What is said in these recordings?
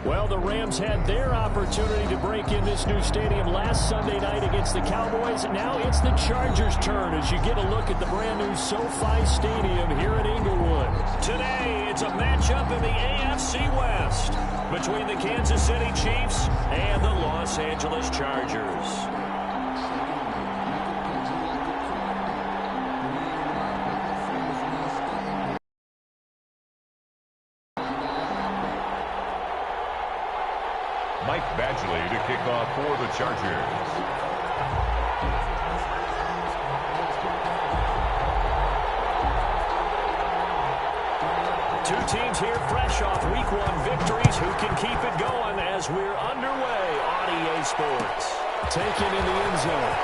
Well, the Rams had their opportunity to break in this new stadium last Sunday night against the Cowboys. Now it's the Chargers' turn as you get a look at the brand-new SoFi Stadium here in Inglewood. Today, it's a matchup in the AFC West between the Kansas City Chiefs and the Los Angeles Chargers. Mike Badgley to kick off for the Chargers. Two teams here fresh off Week 1 victories. Who can keep it going as we're underway on EA Sports? Taken in the end zone.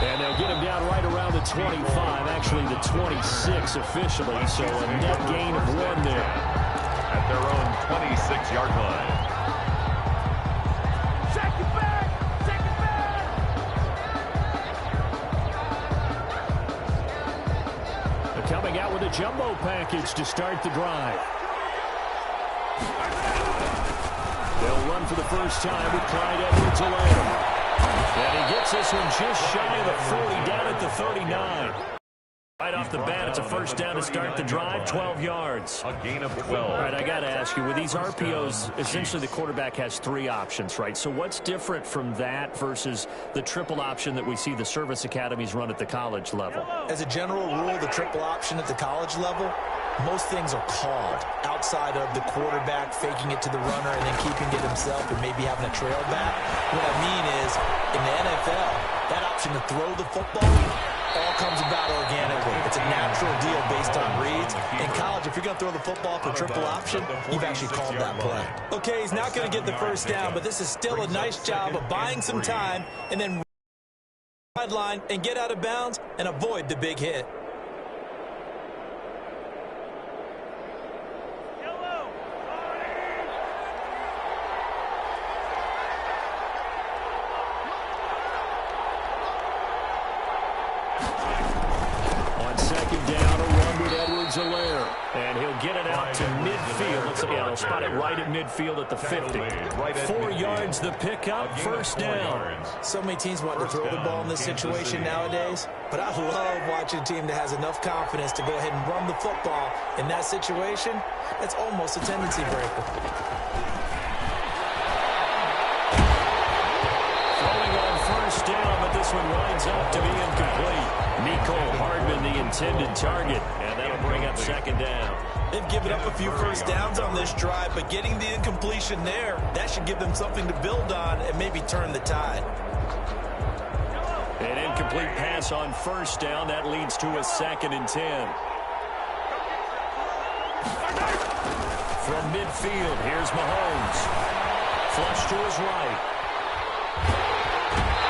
And they'll get him down right around the 25, actually the 26 officially, so a net gain of 1 there. At their own 26-yard line. Check it back! Check it back! They're coming out with a jumbo package to start the drive. They'll run for the first time with Clyde Edwards-Helaire. And he gets this one just shy of the 40, down at the 39. Right off the bat, it's a first down to start the drive, 12 yards. A gain of 12. All right, I got to ask you, with these RPOs, essentially the quarterback has 3 options, right? So what's different from that versus the triple option that we see the service academies run at the college level? As a general rule, the triple option at the college level, most things are called outside of the quarterback faking it to the runner and then keeping it himself and maybe having a trail back. What I mean is, in the NFL, that option to throw the football all comes about organically. It's a natural deal based on reads. In college, if you're going to throw the football for triple option, you've actually called that play. Okay, he's not going to get the first down, but this is still a nice job of buying some time and then sideline and get out of bounds and avoid the big hit. And he'll get it out to midfield. He'll spot it right at midfield at the 50. 4 yards the pickup, first down. So many teams want to throw the ball in this situation nowadays, but I love watching a team that has enough confidence to go ahead and run the football. In that situation, that's almost a tendency breaker. Throwing on first down, but this one winds up to be incomplete. Mecole Hardman, the intended target, and that'll bring up second down. They've given up a few first downs on this drive, but getting the incompletion there, that should give them something to build on and maybe turn the tide. An incomplete pass on first down. That leads to a 2nd and 10. From midfield, here's Mahomes. Flush to his right.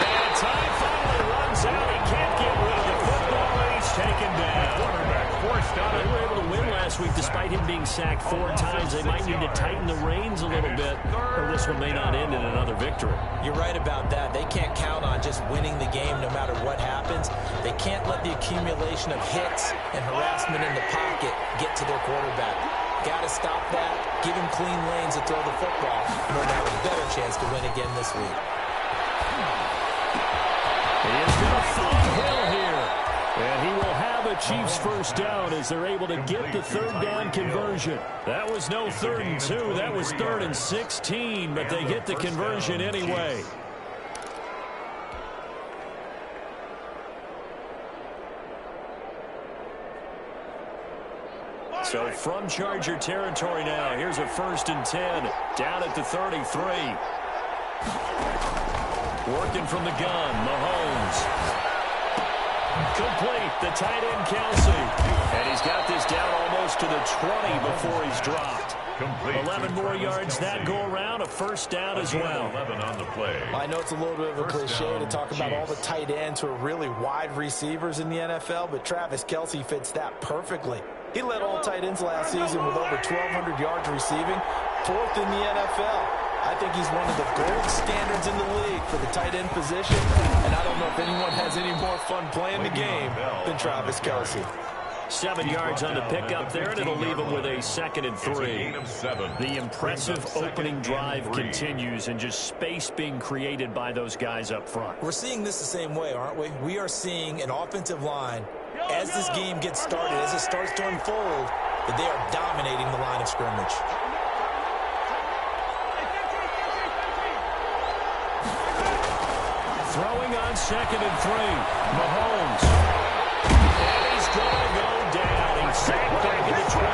And time finally runs out. He can't get rid of the football, and he's taken down. Quarterback forced out. They were able to win last week despite him being sacked 4 times. They might need to tighten the reins a little bit, or this one may not end in another victory. You're right about that. They can't count on just winning the game no matter what happens. They can't let the accumulation of hits and harassment in the pocket get to their quarterback. Got to stop that, give him clean lanes to throw the football, and they'll have a better chance to win again this week. He is going to find Hill here. And he will have a Chiefs first down as they're able to get the 3rd down conversion. That was no 3rd and 2. That was 3rd and 16, but they get the conversion anyway. So from Charger territory now, here's a 1st and 10 down at the 33. Working from the gun, Mahomes. Complete, the tight end, Kelsey. And he's got this down almost to the 20 before he's dropped. 11 more yards that go around, a first down as well. 11 on the play. I know it's a little bit of a cliche to talk about all the tight ends who are really wide receivers in the NFL, but Travis Kelsey fits that perfectly. He led all tight ends last season with over 1,200 yards receiving, 4th in the NFL. I think he's one of the gold standards in the league for the tight end position, and I don't know if anyone has any more fun playing the game than Travis Kelsey. 7 yards on the pickup there, and it'll leave them with a 2nd and 3. It's a gain of 7. The impressive opening drive continues, and just space being created by those guys up front. We're seeing this the same way, aren't we? We are seeing an offensive line, as this game gets started, as it starts to unfold, that they are dominating the line of scrimmage. Throwing on 2nd and 3. Mahomes. And he's going to go down. He's sacked back at the 24.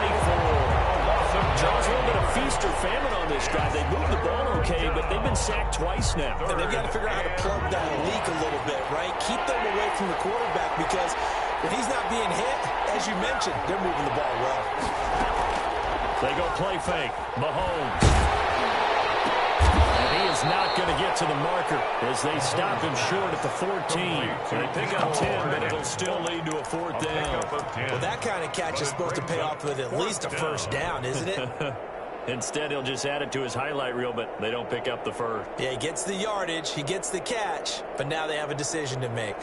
Charles, a little bit of feast or famine on this drive. They moved the ball okay, but they've been sacked twice now. And they've got to figure out how to plug that leak a little bit, right? Keep them away from the quarterback, because if he's not being hit, as you mentioned, they're moving the ball well. They go play fake. Mahomes. And he is not going to get to the marker as they stop him short at the 14. They pick up 10, but it'll still lead to a 4th down. Well, that kind of catch is supposed to pay off with at least a first down, isn't it? Instead, he'll just add it to his highlight reel, but they don't pick up the first. Yeah, he gets the yardage, he gets the catch, but now they have a decision to make.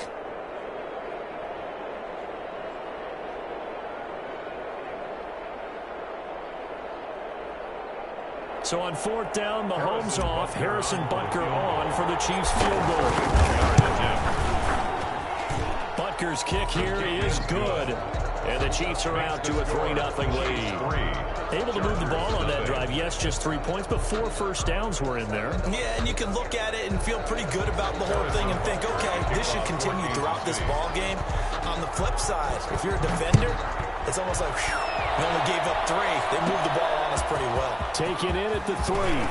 So on 4th down, Mahomes off, Harrison Butker on for the Chiefs field goal. Butker's kick here is good, and the Chiefs are out to a 3-0 lead. Able to move the ball on that drive. Yes, just 3 points, but 4 first downs were in there. Yeah, and you can look at it and feel pretty good about the whole thing and think, okay, this should continue throughout this ball game. On the flip side, if you're a defender, it's almost like, whew, we only gave up 3. They moved the ball on us pretty well. Taken in at the 3. And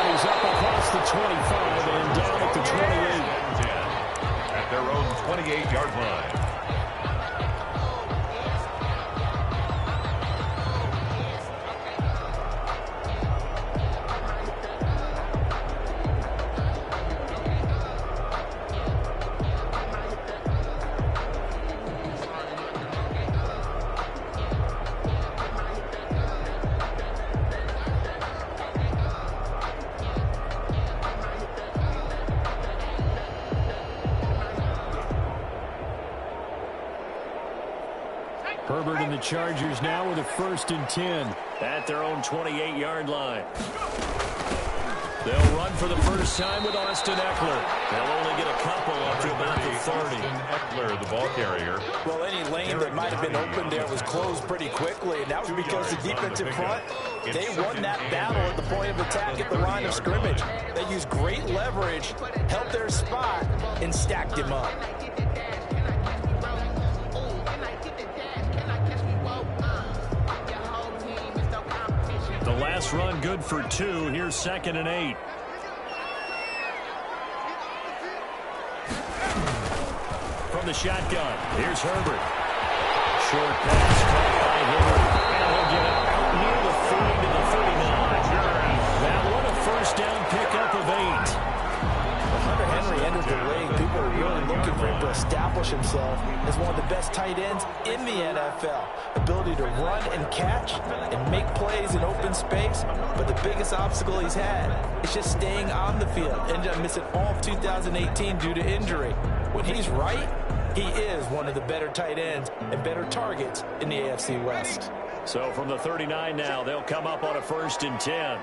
he's up across the 25 and down at the 28. At their own 28-yard line. Herbert and the Chargers now with a 1st and 10 at their own 28-yard line. They'll run for the first time with Austin Eckler. They'll only get a couple up to about the 30. Eckler, the ball carrier. Well, any lane that might have been open there was closed pretty quickly, and that was because the defensive front, they won that battle at the point of attack at the line of scrimmage. They used great leverage, held their spot, and stacked him up. The last run good for 2. Here's 2nd and 8. From the shotgun, here's Herbert. Short pass caught by Herbert. And he'll get it out near the 30 to the 39. Now what a first down pickup of 8. Hunter Henry entered the league. People are really looking for him to establish himself as one of the best tight ends in the NFL. Ability to run and catch and make plays in open space. But the biggest obstacle he's had is just staying on the field. Ended up missing all of 2018 due to injury. When he's right, he is one of the better tight ends and better targets in the AFC West. So from the 39 now, they'll come up on a 1st and 10.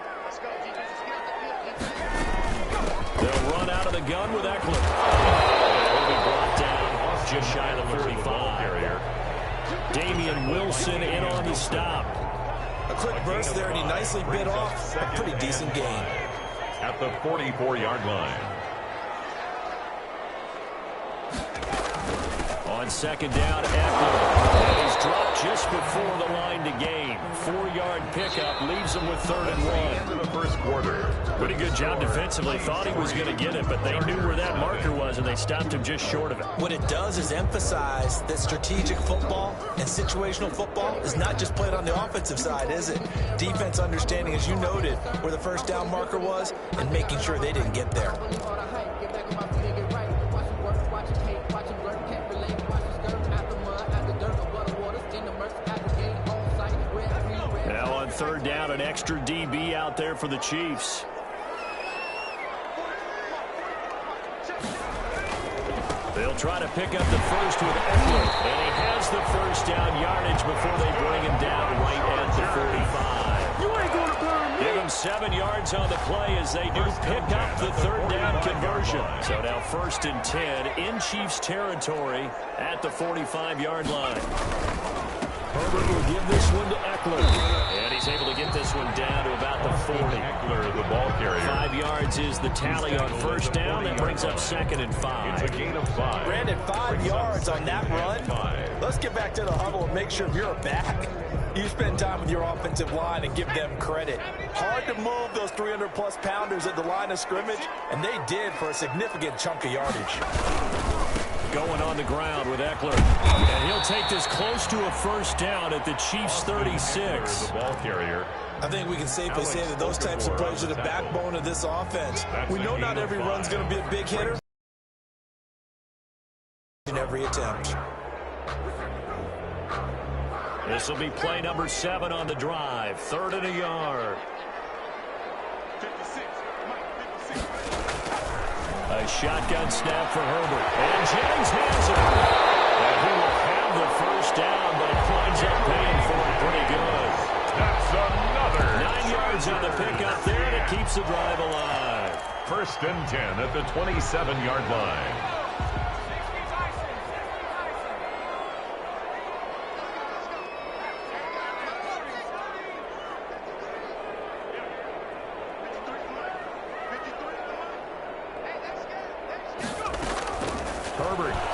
They'll run out of the gun with Eckler. He'll be brought down just shy of the 45. Damian Wilson in on the stop. A quick burst there, and he nicely bit off a pretty decent gain. At the 44-yard line. On 2nd down, Eckler. And he's dropped just before the line to gain. 4-yard pickup leaves him with 3rd and 1. End of the first quarter. Pretty good job defensively. Thought he was going to get it, but they knew where that marker was, and they stopped him just short of it. What it does is emphasize that strategic football and situational football is not just played on the offensive side, is it? Defense understanding, as you noted, where the first down marker was and making sure they didn't get there. Now on 3rd down, an extra DB out there for the Chiefs. They'll try to pick up the first with Eckler, and he has the first down yardage before they bring him down right at the 45. You ain't gonna burn me. Give him 7 yards on the play as they do pick up the third down conversion. So now 1st and 10 in Chiefs territory at the 45-yard line. Herbert will give this one to Eckler. And he's able to get this one down to about the 40. Eckler, the ball carrier. 5 yards is the tally on first down. That brings up 2nd and 5. It's a gain of 5. Brandon, 5 yards on that run. Let's get back to the huddle and make sure you're back. You spend time with your offensive line and give them credit. Hard to move those 300-plus pounders at the line of scrimmage, and they did for a significant chunk of yardage. Going on the ground with Eckler. And he'll take this close to a first down at the Chiefs' 36. The ball carrier. I think we can safely say that those types of plays are the backbone of this offense. We know not every run's going to be a big hitter in every attempt. This will be play number 7 on the drive. 3rd and a yard. A shotgun snap for Herbert. And Jennings has it. And he will have the first down, but it winds up paying for it pretty good. That's another. 9 yards on the pickup there, and it keeps the drive alive. 1st and 10 at the 27-yard line.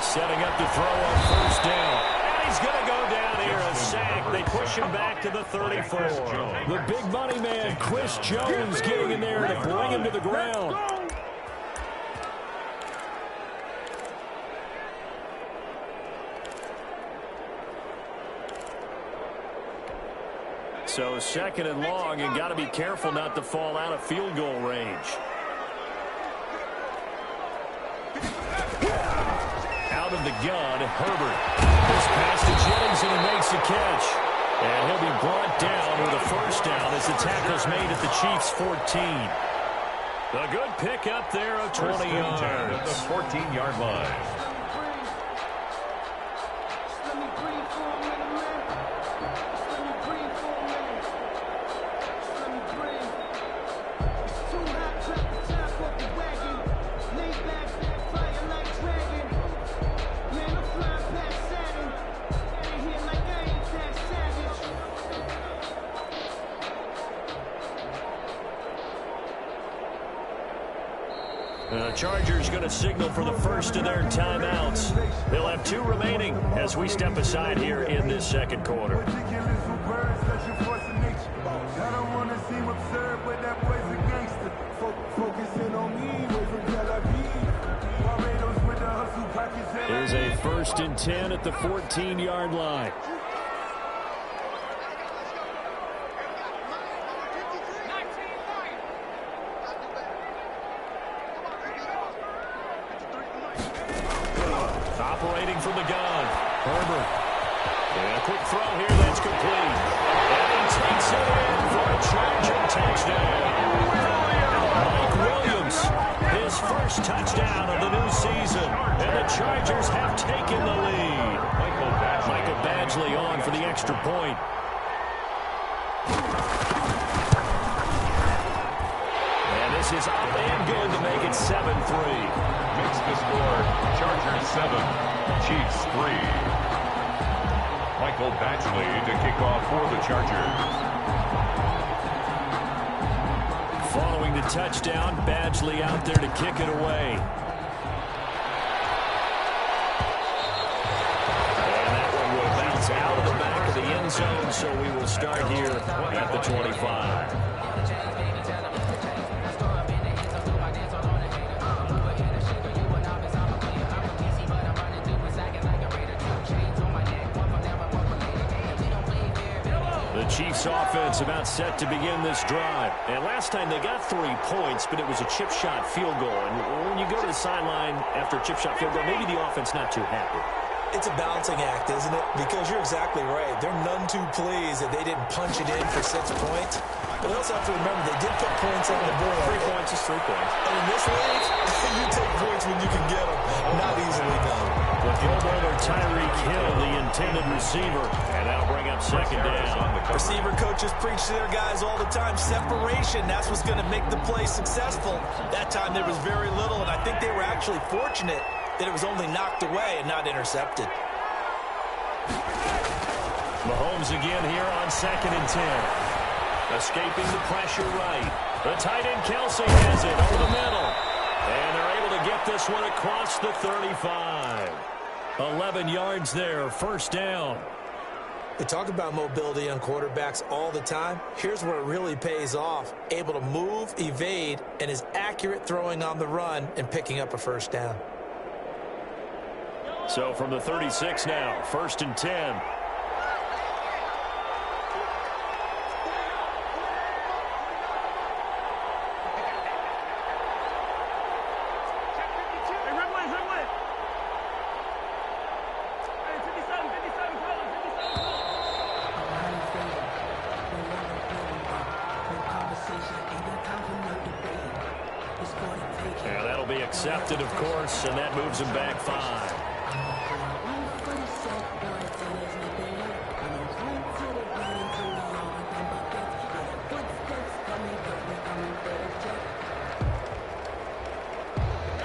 Setting up to throw on first down. And he's going to go down here, a sack. They push him back to the 34. The big money man, Chris Jones, getting in there to bring him to the ground. So 2nd and long, and got to be careful not to fall out of field goal range. Out of the gun, Herbert. This pass to Jennings, and he makes the catch. And he'll be brought down with a first down as the tackle's made at the Chiefs' 14. A good pick up there of 20 yards. At the 14-yard line. The Chargers going to signal for the first of their timeouts. They'll have 2 remaining as we step aside here in this 2nd quarter. Here's a 1st and 10 at the 14-yard line. Operating from the gun, Herbert. And a quick throw here that's complete. And he takes it in for a Charger touchdown. Mike Williams, his first touchdown of the new season. And the Chargers have taken the lead. Michael Badgley on for the extra point. And this is up and good to make it 7-3. Makes the score. Chargers 7, Chiefs 3. Michael Badgley to kick off for the Chargers. Following the touchdown, Badgley out there to kick it away. And that one will bounce out of the back of the end zone, so we will start here at the 25. The Chiefs offense about set to begin this drive. And last time they got 3 points, but it was a chip shot field goal. And when you go to the sideline after a chip shot field goal, maybe the offense not too happy. It's a balancing act, isn't it? Because you're exactly right. They're none too pleased that they didn't punch it in for 6 points. But they also have to remember they did put points on the board. 3 points is 3 points. And in this league, you take points when you can get them. Not easily done. kill the intended receiver. And that'll bring up second down. Receiver coaches preach to their guys all the time. Separation, that's what's going to make the play successful. That time there was very little, and I think they were actually fortunate that it was only knocked away and not intercepted. Mahomes again here on 2nd and 10. Escaping the pressure right. The tight end Kelsey has it over the middle. And they're able to get this one across the 35. 11 yards there, first down. They talk about mobility on quarterbacks all the time. Here's where it really pays off. Able to move, evade, and is accurate throwing on the run and picking up a first down. So from the 36 now, 1st and 10. And that'll be accepted, of course, and that moves him back 5.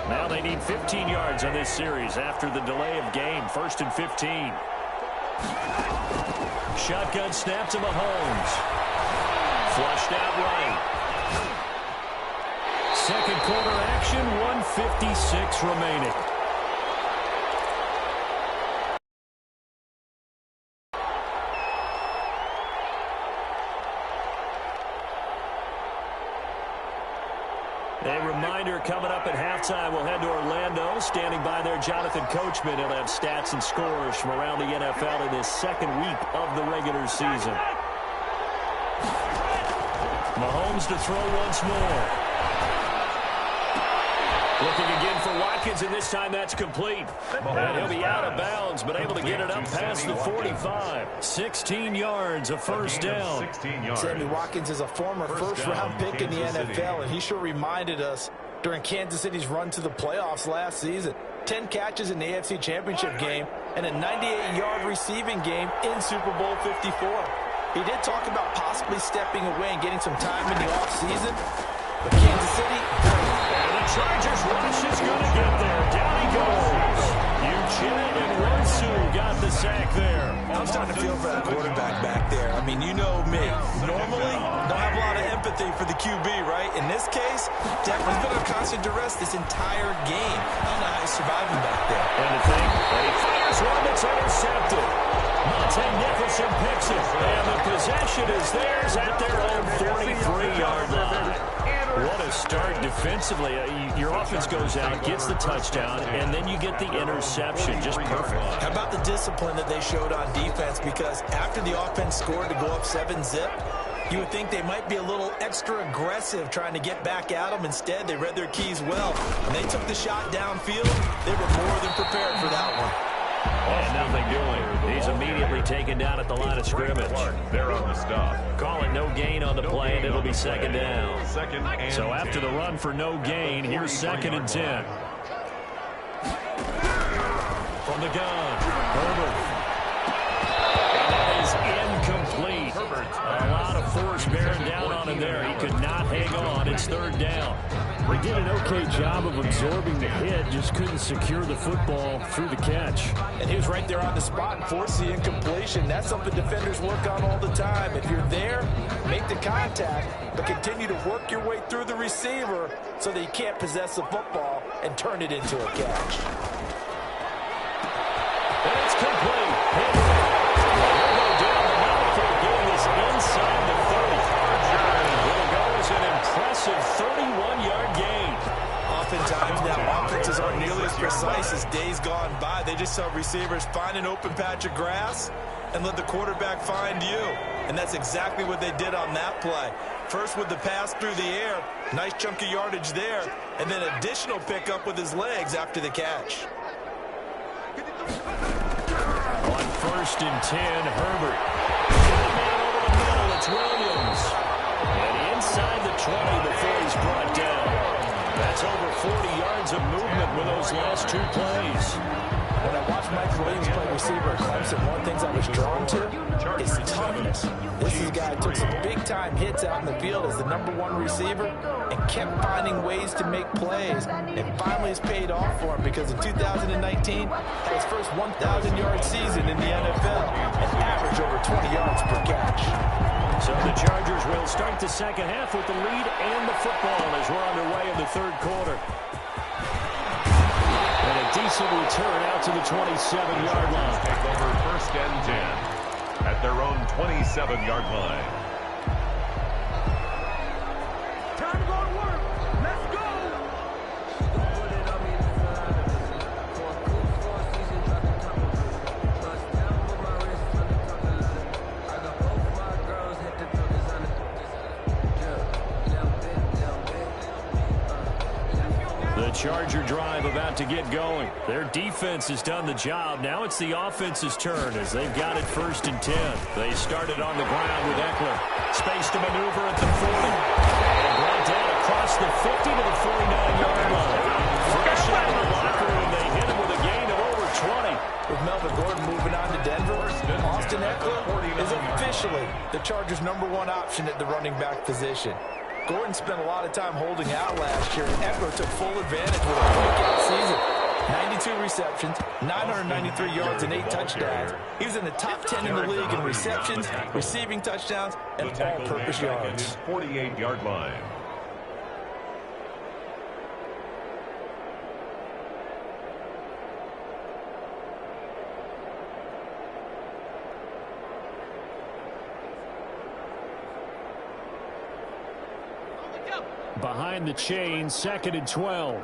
Now they need 15 yards on this series after the delay of game. 1st and 15. Shotgun snap to Mahomes. Flushed out right. Second quarter action, 1:56 remaining. A reminder coming up at halftime, we'll head to Orlando. Standing by there, Jonathan Coachman. He'll have stats and scores from around the NFL in his second week of the regular season. Mahomes to throw once more. Looking again for Watkins, and this time that's complete. And he'll be out of bounds, but able to get it up past the 45. 16 yards, a first down. Sammy Watkins is a former first-round pick in the NFL, and he sure reminded us during Kansas City's run to the playoffs last season. 10 catches in the AFC Championship game and a 98-yard receiving game in Super Bowl 54. He did talk about possibly stepping away and getting some time in the offseason, but Kansas City... Chargers rush is going to get there. Down he goes. Uchenna and got the sack there. I'm starting to feel for that quarterback back there. I mean, you know me. Normally, don't have a lot of empathy for the QB, right? In this case, Denver's been on constant duress this entire game. I don't know how he's surviving back there. And the thing, and he fires one that's intercepted. Monte Nicholson picks it. And the possession is theirs at their own 43-yard line. What a start defensively. Your offense goes out, gets the touchdown, and then you get the interception. Just perfect. How about the discipline that they showed on defense? Because after the offense scored to go up 7-zip, you would think they might be a little extra aggressive trying to get back at them. Instead, they read their keys well. When they took the shot downfield, they were more than prepared for that one. And nothing doing. He's immediately taken down at the line of scrimmage. They're on the stop. Call it no gain on the play, and it'll be second down. So after the run for no gain, here's 2nd and 10. From the gun, Herbert. And that is incomplete. A lot of force bearing down on him there. He could not hang on. It's 3rd down. They did an okay job of absorbing the hit, just couldn't secure the football through the catch. And he was right there on the spot and forced the incompletion. That's something defenders work on all the time. If you're there, make the contact, but continue to work your way through the receiver so that you can't possess the football and turn it into a catch. And it's complete. He'll go down the backfield, getting this inside the 30. It'll go as an impressive 31-yard gain. Oftentimes now offenses aren't nearly as precise as days gone by. They just saw receivers find an open patch of grass and let the quarterback find you. And that's exactly what they did on that play. First with the pass through the air, nice chunk of yardage there, and then additional pickup with his legs after the catch. On 1st and 10, Herbert. Got a man over the middle. It's Williams. And inside the 20 before he's brought down. That's over 40 yards of movement with those last 2 plays. When I watched Mike Williams play receiver at Clemson, one of the things I was drawn to is toughness. This is a guy who took some big-time hits out in the field as the #1 receiver and kept finding ways to make plays. And finally it's paid off for him because in 2019, had his first 1,000-yard season in the NFL and averaged over 20 yards per catch. So the Chargers will start the second half with the lead and the football as we're underway in the third quarter. And a decent return out to the 27-yard line. Take over 1st and 10 at their own 27-yard line. Time to go to work. Let's go. The Charger drive about to get going. Their defense has done the job. Now it's the offense's turn as they've got it 1st and 10. They started on the ground with Eckler. Space to maneuver at the 40. And brought down across the 50 to the 49-yard line. Fresh out of the locker room, they hit him with a gain of over 20. With Melvin Gordon moving on to Denver, Austin Eckler is officially the Chargers' #1 option at the running back position. Gordon spent a lot of time holding out last year, and Eckler took full advantage with a breakout season. 92 receptions, 993 yards, and 8 touchdowns. He was in the top 10 in the league in receptions, receiving touchdowns, and all-purpose yards. 48-yard line. Behind the chain, 2nd and 12.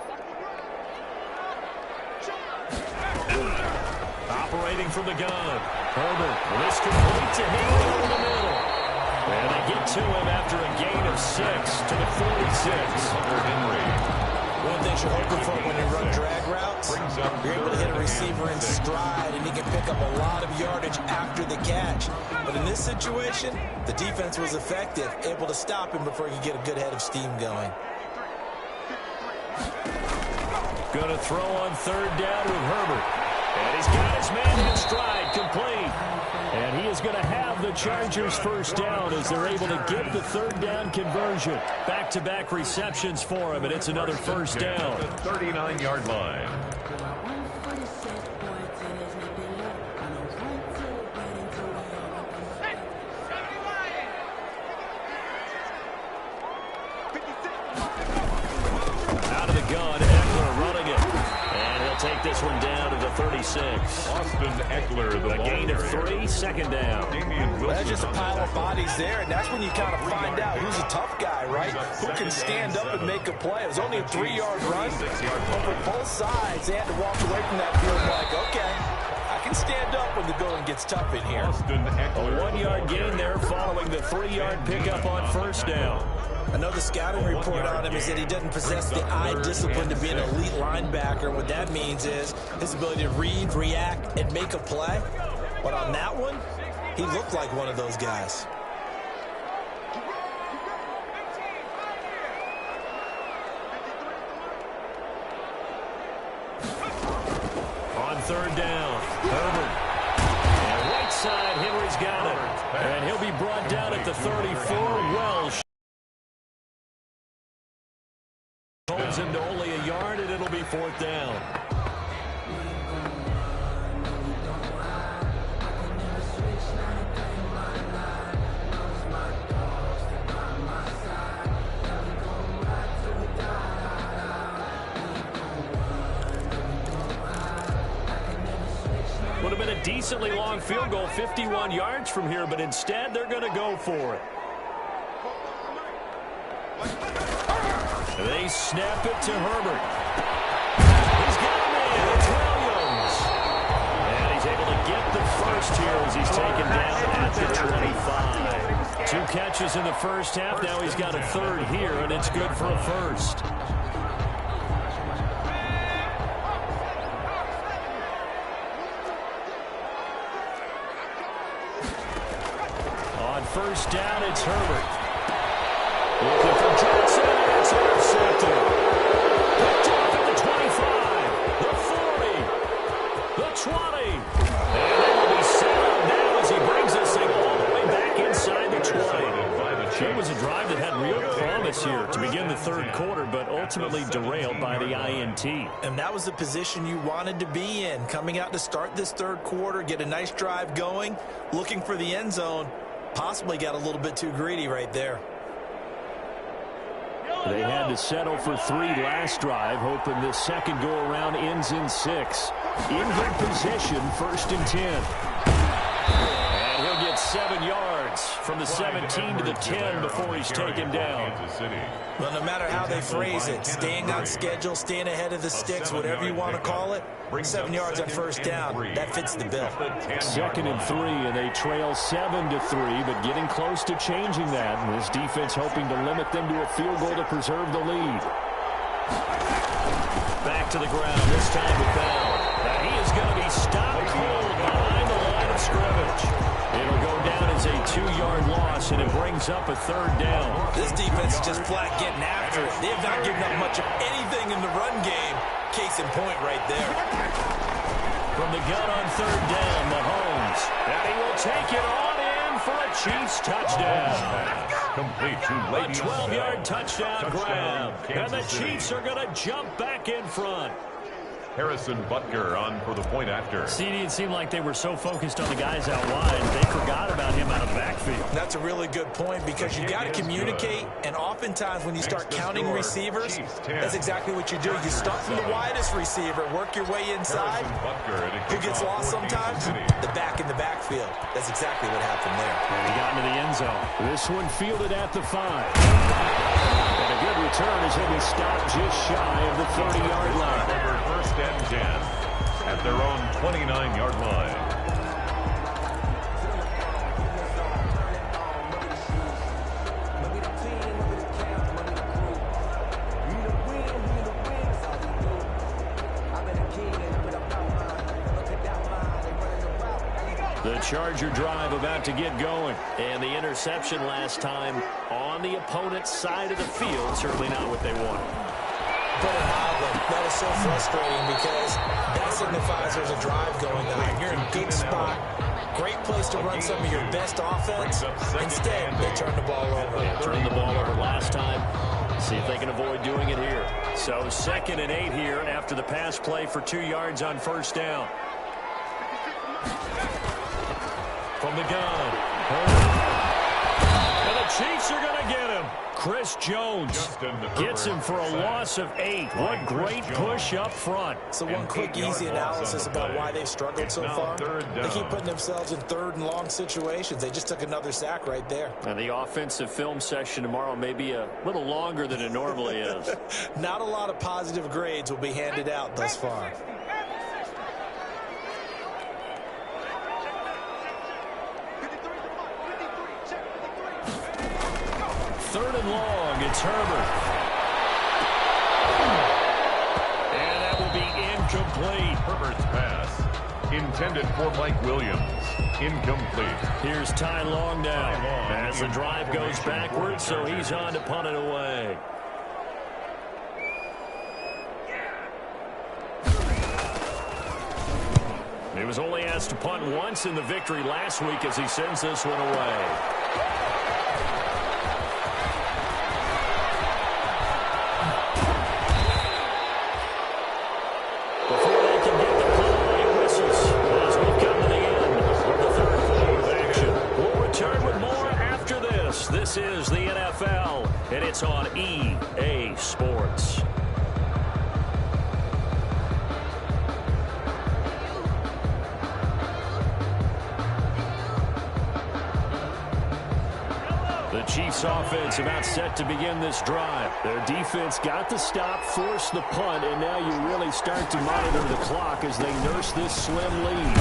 Operating from the gun. Herbert, this complete to Henry over the middle. And they get to him after a gain of 6 to the 46. One thing you're hoping for when you run drag routes, you're able to hit a receiver in stride, and he can pick up a lot of yardage after the catch. But in this situation, the defense was effective, able to stop him before he could get a good head of steam going. Going to throw on 3rd down with Herbert. And he's got his man in stride, complete. And he is going to have the Chargers 1st down as they're able to get the 3rd down conversion. Back-to-back receptions for him, and it's another 1st down. 39-yard line. Out of the gun, Eckler running it. And he'll take this one down to the 36. Austin Eckler, the gain of 3, 2nd down. Well, that's just a pile of bodies there, and that's when you kind of find out who's a tough guy, right? Who can stand up and make a play. It was only a 3-yard run, but for both sides, they had to walk away from that field like, okay, I can stand up when the going gets tough in here. A 1-yard gain there following the 3-yard pickup on 1st down. I know the scouting report on him is that he doesn't possess the eye discipline to be an elite linebacker. What that means is his ability to read, react, and make a play. But on that one, he looked like one of those guys. On 3rd down, Herbert. And right side, Henry's got it. And he'll be brought down at the 34. Welsh holds him to only a yard, and it'll be 4th down. Would have been a decently long field goal, 51 yards from here, but instead they're going to go for it. They snap it to Herbert. He's got a man. It's Williams. And he's able to get the first here as he's taken down at the 25. 2 catches in the first half. Now he's got a 3rd here, and it's good for a 1st. On 1st down, it's Herbert. Looking for Johnson, and it's intercepted. Picked off at the 25, the 40, the 20. And they will be settled now as he brings this thing all the way back inside the 20. It was a drive that had real promise here to begin the third quarter, but ultimately derailed by the INT. And that was the position you wanted to be in, coming out to start this third quarter, get a nice drive going, looking for the end zone. Possibly got a little bit too greedy right there. They had to settle for 3 last drive, hoping this second go-around ends in 6. In good position, 1st and 10. And he'll get 7 yards from the 17 to the 10 before he's taken down. Well, no matter how they phrase it, staying on schedule, staying ahead of the sticks, whatever you want to call it, 7 yards on 1st down, that fits the bill. 2nd and 3, and they trail 7-3, but getting close to changing that. And this defense hoping to limit them to a field goal to preserve the lead. Back to the ground, this time with Bell. And he is going to be stopped cold behind the line of scrimmage. It'll go down as a 2-yard loss, and it brings up a 3rd down. This defense is just flat getting after it. They have not given up much of anything in the run game. Case in point right there. From the gun on 3rd down, Mahomes. And he will take it on in for a Chiefs touchdown. Complete to a 12-yard touchdown grab. And the Chiefs are going to jump back in front. Harrison Butker on for the point after. CD, it seemed like they were so focused on the guys out wide, they forgot about him out of the backfield. That's a really good point because you got to communicate, and oftentimes when you start counting receivers, that's exactly what you do. You start from the widest receiver, work your way inside. Who gets lost sometimes? The back in the backfield. That's exactly what happened there. And he got into the end zone. This one fielded at the 5. And a good return as he'll be stopped just shy of the 30-yard line. 1st and 10 at their own 29-yard line. The Charger drive about to get going. And the interception last time on the opponent's side of the field. Certainly not what they wanted. But that is so frustrating because that signifies there's a drive going on. You're in a good spot. Great place to run some of your best offense. Instead, they turn the ball over. They turned the ball over last time. See if they can avoid doing it here. So 2nd and 8 here after the pass play for 2 yards on 1st down. From the gun. And the Chiefs are going to get him. Chris Jones gets him for a loss of 8. What great push up front. So one quick, easy analysis about why they've struggled so far. They keep putting themselves in 3rd and long situations. They just took another sack right there. And the offensive film session tomorrow may be a little longer than it normally is. Not a lot of positive grades will be handed out thus far. 3rd and long, it's Herbert. And that will be incomplete. Herbert's pass intended for Mike Williams. Incomplete. Here's Ty Long now as the drive goes backwards, so he's on to punt it away. He was only asked to punt once in the victory last week as he sends this one away. This is the NFL, and it's on EA Sports. The Chiefs offense about set to begin this drive. Their defense got the stop, forced the punt, and now you really start to monitor the clock as they nurse this slim lead.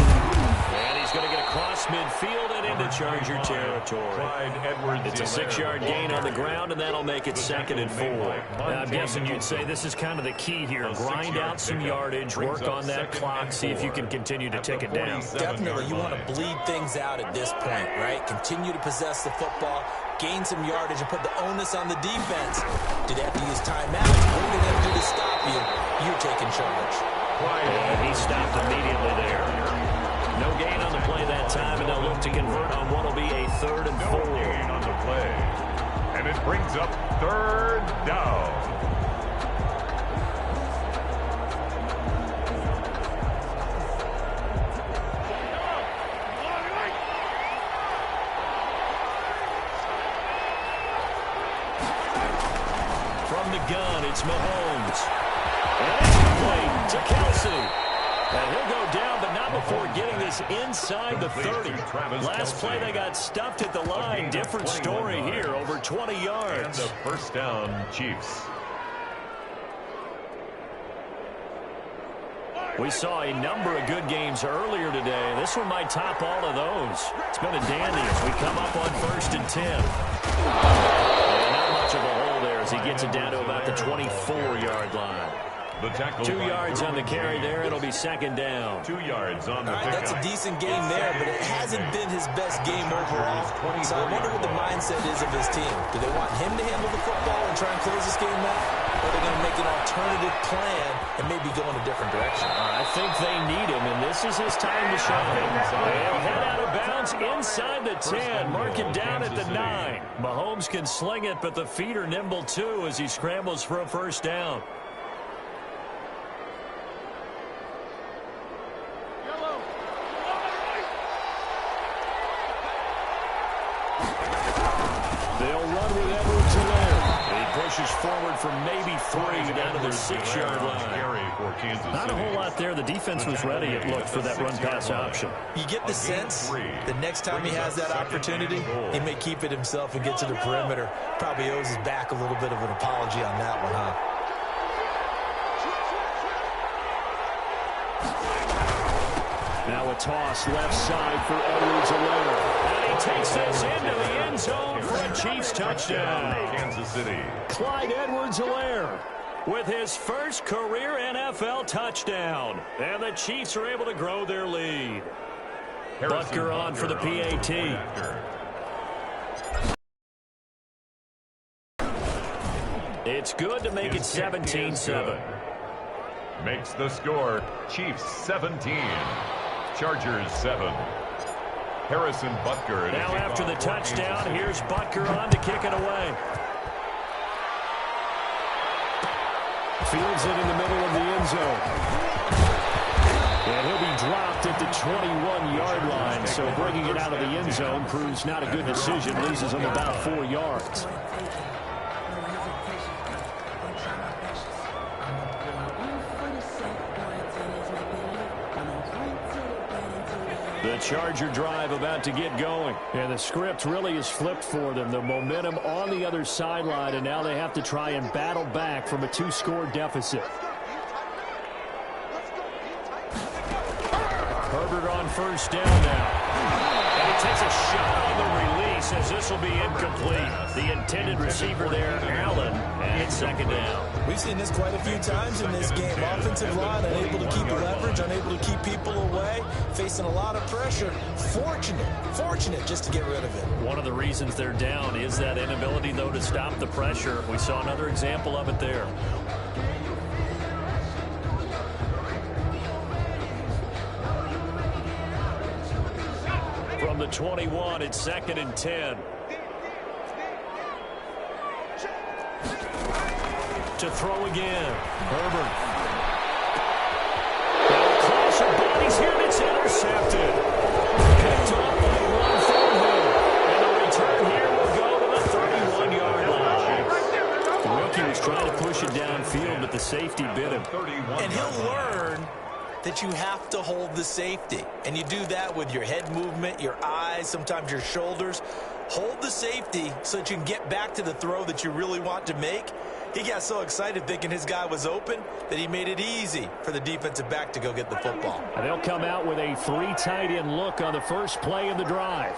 And he's going to get across midfield and into Charger territory. It's a 6-yard gain on the ground, and that'll make it 2nd and 4. Now, I'm guessing you'd say this is kind of the key here. Grind out some yardage, work on that clock, see if you can continue to tick it down. Definitely, you want to bleed things out at this point, right? Continue to possess the football, gain some yardage, and put the onus on the defense. Did they have to use timeout? What are they going to do to stop you? You're taking charge. And he stopped immediately there. No gain on the play that time, and they'll look to convert on what will be a 3rd and 4. No gain on the play. And it brings up 3rd down. From the gun, it's Mahomes. And it's complete to Kelsey. And he'll go down, but not before getting this inside the 30. Last play, they got stuffed at the line. Different story here, over 20 yards. And the 1st down, Chiefs. We saw a number of good games earlier today. This one might top all of those. It's been a dandy as we come up on 1st and 10. And not much of a hole there as he gets it down to about the 24-yard line. The tackle 2 yards on the carry there. It'll be 2nd down. 2 yards on the pickup. That's a decent game there, but it hasn't been his best game overall. So I wonder what the mindset is of his team. Do they want him to handle the football and try and close this game out? Or are they going to make an alternative plan and maybe go in a different direction? I think they need him, and this is his time to shine. They'll head out of bounds inside the 10. Mark it down at the 9. Mahomes can sling it, but the feet are nimble too as he scrambles for a 1st down. They'll run with Edwards-Helaire. He pushes forward for maybe 3 down to the 6-yard line. Not a whole lot there. The defense was ready, it looked, for that run-pass option. You get the sense the next time he has that opportunity, he may keep it himself and get to the perimeter. Probably owes his back a little bit of an apology on that one, huh? Now a toss left side for Edwards-Helaire. And he takes this into the end zone for a Chiefs touchdown. Kansas City. Clyde Edwards-Helaire with his first career NFL touchdown. And the Chiefs are able to grow their lead. Butker on for the PAT. It's good to make it 17-7. Makes the score Chiefs 17. Chargers 7. Harrison Butker. Now after the touchdown, here's Butker on to kick it away. Fields it in the middle of the end zone. And he'll be dropped at the 21-yard line. So bringing it out of the end zone proves not a good decision. Loses him about 4 yards. The Charger drive about to get going. And the script really is flipped for them. The momentum on the other sideline, and now they have to try and battle back from a 2-score deficit. Herbert on 1st down now. And he takes a shot on the release as this will be incomplete. The intended receiver there, Allen, and it's 2nd down. We've seen this quite a few times in this game. Offensive line unable to keep leverage, unable to keep people away, facing a lot of pressure. Fortunate just to get rid of it. One of the reasons they're down is that inability, though, to stop the pressure. We saw another example of it there. From the 21, it's 2nd and 10. To throw again. Herbert. Now clash of bodies here, and it's intercepted. Picked up by Ron Thornhill. And the return here will go to the 31-yard line. The rookie was trying to push it downfield, but the safety bit him. And he'll learn that you have to hold the safety. And you do that with your head movement, your eyes, sometimes your shoulders. Hold the safety so that you can get back to the throw that you really want to make. He got so excited thinking his guy was open that he made it easy for the defensive back to go get the football. And they'll come out with a 3 tight end look on the first play of the drive.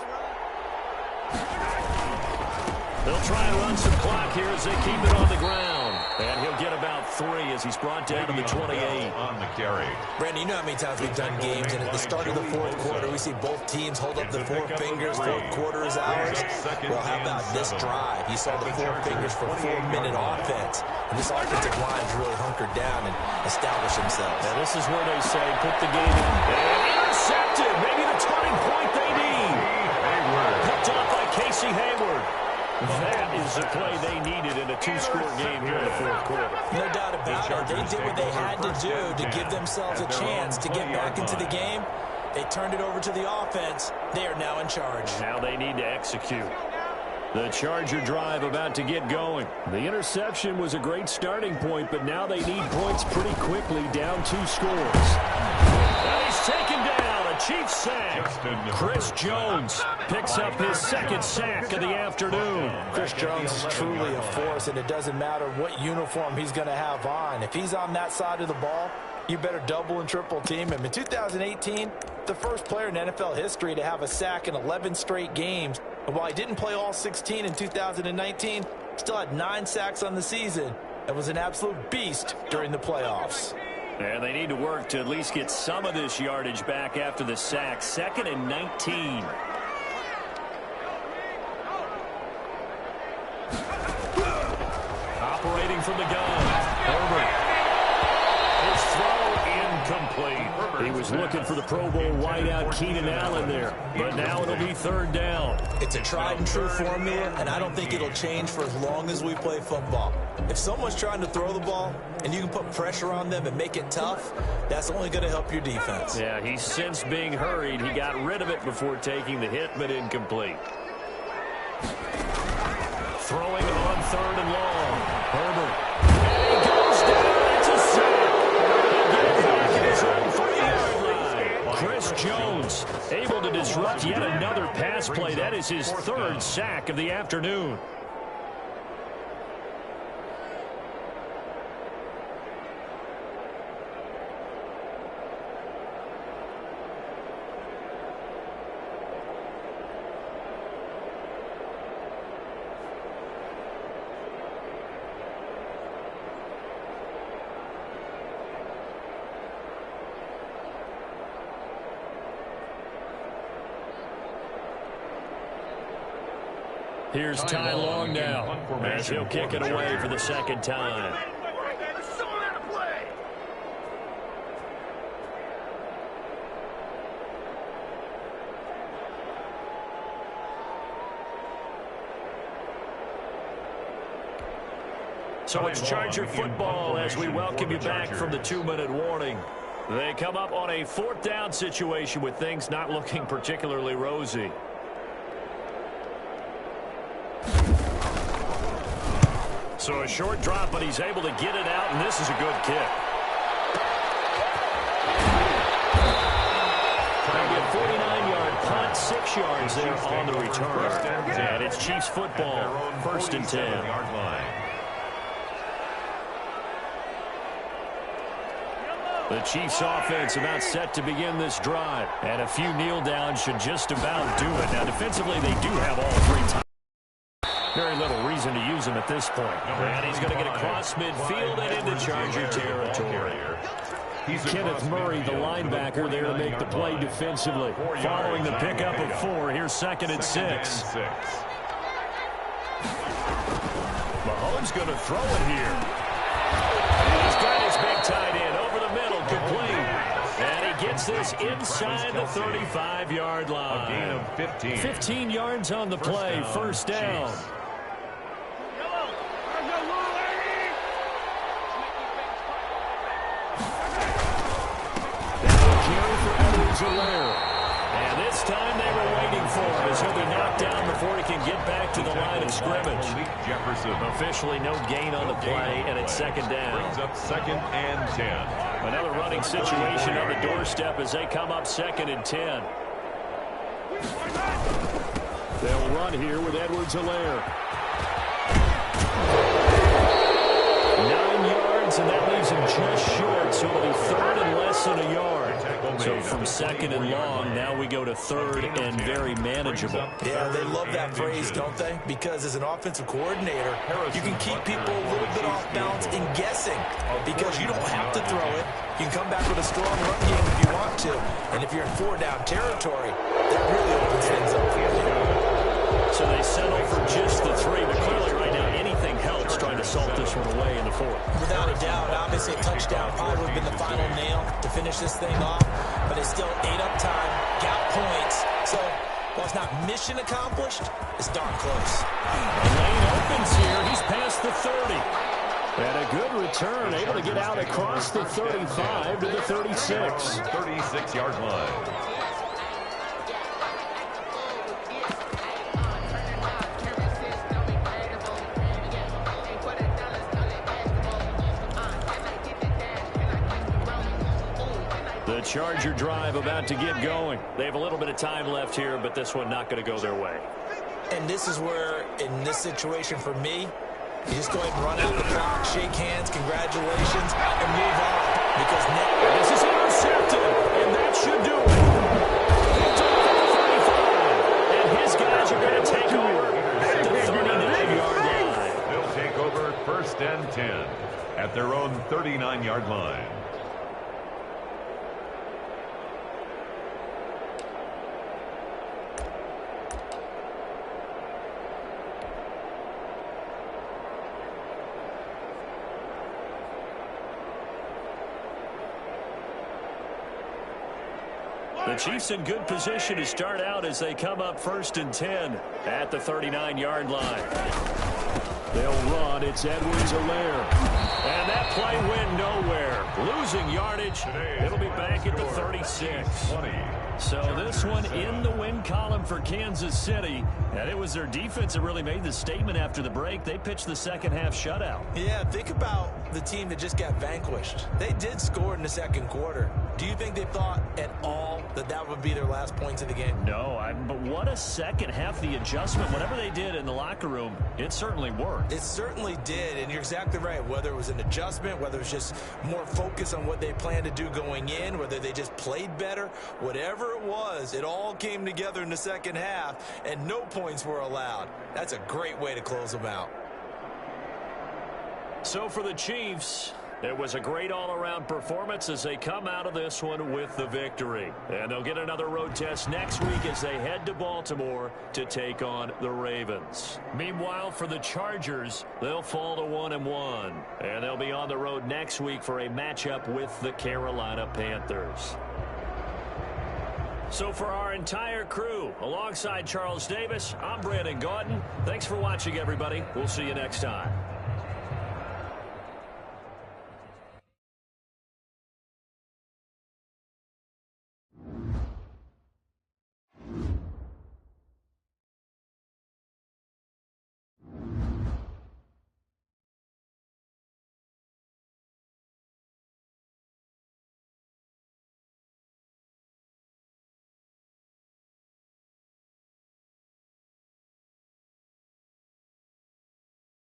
They'll try and run some clock here as they keep it on the ground. And he'll get about 3 as he's brought down to the 28. On the carry. Brandon, you know how many times we've done games, and at the start of the fourth quarter, we see both teams hold up the 4 fingers. Fourth quarter is ours. Well, how about this drive? You saw the 4 fingers for 4-minute offense. And this offensive line's really hunkered down and established themselves. Now, this is where they say put the game in. And intercepted. Maybe the turning point they need. Picked off by K.C. Hayward. That is the play they needed in a 2-score game here in the fourth quarter. No doubt about it. They did what they had to do to give themselves a chance to get back into the game. They turned it over to the offense. They are now in charge. Now they need to execute. The Charger drive about to get going. The interception was a great starting point, but now they need points pretty quickly, down 2 scores. And he's taken down. A Chiefs sack. Chris Jones picks up his 2nd sack of the afternoon. Chris Jones is truly a force, and it doesn't matter what uniform he's going to have on. If he's on that side of the ball, you better double and triple team him. In 2018, the first player in NFL history to have a sack in 11 straight games. And while he didn't play all 16 in 2019, still had 9 sacks on the season. That was an absolute beast during the playoffs. And they need to work to at least get some of this yardage back after the sack. 2nd and 19. Operating from the gun. Herbert. His throw incomplete. He was looking for the Pro Bowl wideout Keenan Allen there. But now it'll be 3rd down. It's a tried and true formula, and I don't think it'll change for as long as we play football. If someone's trying to throw the ball and you can put pressure on them and make it tough, that's only going to help your defense. Yeah, he's since being hurried. He got rid of it before taking the hit, but incomplete. Throwing on 3rd and long. Herbert. And he goes down. It's a sack. Chris Jones able to disrupt yet another pass play. That is his 3rd sack of the afternoon. Here's Ty Long now, as he'll kick it away for the 2nd time. So it's Charger football as we welcome you back from the 2-minute warning. They come up on a 4th down situation with things not looking particularly rosy. So a short drop, but he's able to get it out, and this is a good kick. Trying to get 49-yard punt, 6 yards there on the return. And it's Chiefs football, 1st and 10. The Chiefs offense about set to begin this drive. And a few kneel downs should just about do it. Now, defensively, they do have all 3 times. Very little reason to use him at this point. And he's going to get across midfield and into Charger territory. Kenneth Murray, the linebacker, there to make the play defensively. Following the pickup of 4, here's 2nd and 6. Mahomes going to throw it here. He's got his big tight end over the middle, complete. And he gets this inside the 35-yard line. A gain of 15. 15 yards on the play, 1st down. And this time they were waiting for him as he'll be knocked down before he can get back to the line of scrimmage. Officially no gain on the play, and it's 2nd down. Brings up 2nd and 10. Another running situation on the doorstep as they come up 2nd and 10. They'll run here with Edwards-Helaire. 9 yards yards, and that leaves him just short, so it'll be third and less than a yard. So from second and long, now we go to third and very manageable. Yeah, they love that phrase, don't they? Because as an offensive coordinator, you can keep people a little bit off balance and guessing because you don't have to throw it. You can come back with a strong run game if you want to. And if you're in four-down territory, that really opens things up for you. So they settle for just the 3, but clearly right now anything helps trying to salt this one away in the 4th. Without a doubt, obviously a touchdown probably would have been the final nail to finish this thing off, but it's still ate up time, got points. So while it's not mission accomplished, it's darn close. Lane opens here. He's past the 30. And a good return, able to get out across the 35 to the 36. 36-yard line. The Charger drive about to get going. They have a little bit of time left here, but this one not going to go their way. And this is where, in this situation for me, you just go ahead and run out the clock, shake hands, congratulations, and move on. Because this is intercepted, and that should do it. Picked up at the 35, and his guys are going to take over at the 39-yard line. They'll take over 1st and 10 at their own 39-yard line. The Chiefs in good position to start out as they come up 1st and 10 at the 39-yard line. They'll run. It's Edwards-Helaire. And that play went nowhere. Losing yardage. It'll be back at the 36. So this one in the win column for Kansas City. And it was their defense that really made the statement after the break. They pitched the second-half shutout. Yeah, think about the team that just got vanquished. They did score in the second quarter. Do you think they thought at all that that would be their last points of the game? No, but what a second half. The adjustment, whatever they did in the locker room, it certainly worked. It certainly did, and you're exactly right. Whether it was an adjustment, whether it was just more focus on what they planned to do going in, whether they just played better, whatever it was, it all came together in the second half, and no points were allowed. That's a great way to close them out. So for the Chiefs, it was a great all-around performance as they come out of this one with the victory. And they'll get another road test next week as they head to Baltimore to take on the Ravens. Meanwhile, for the Chargers, they'll fall to 1-1. And they'll be on the road next week for a matchup with the Carolina Panthers. So for our entire crew, alongside Charles Davis, I'm Brandon Gaudin. Thanks for watching, everybody. We'll see you next time.